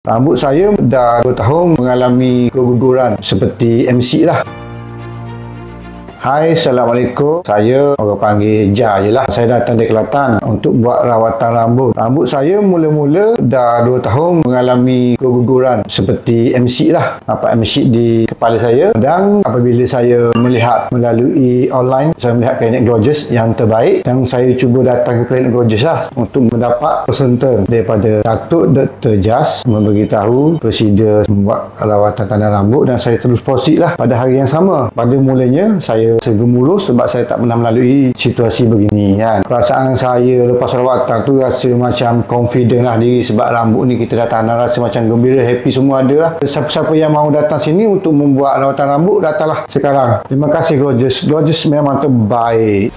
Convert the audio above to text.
Rambut saya dah 2 tahun mengalami keguguran seperti MC lah. Hai, Assalamualaikum. Saya orang panggil Ja je lah. Saya datang dari Kelantan untuk buat rawatan rambut. Rambut saya mula-mula dah 2 tahun mengalami keguguran seperti MC lah. Nampak MC di kepala saya. Dan apabila saya melihat melalui online, saya melihat Klinik Gorgeous yang terbaik. Dan saya cuba datang ke Klinik Gorgeous lah untuk mendapat persentuhan daripada Datuk Dr. Jas memberitahu prosedur membuat rawatan tanda rambut, dan saya terus proceed lah pada hari yang sama. Pada mulanya saya segemulus sebab saya tak pernah melalui situasi begini kan. Perasaan saya lepas rawatan tu rasa macam confident lah diri sebab rambut ni kita dah tanam, rasa macam gembira, happy semua ada lah. Siapa-siapa yang mahu datang sini untuk membuat rawatan rambut, datanglah sekarang. Terima kasih Gorgeous. Gorgeous memang terbaik.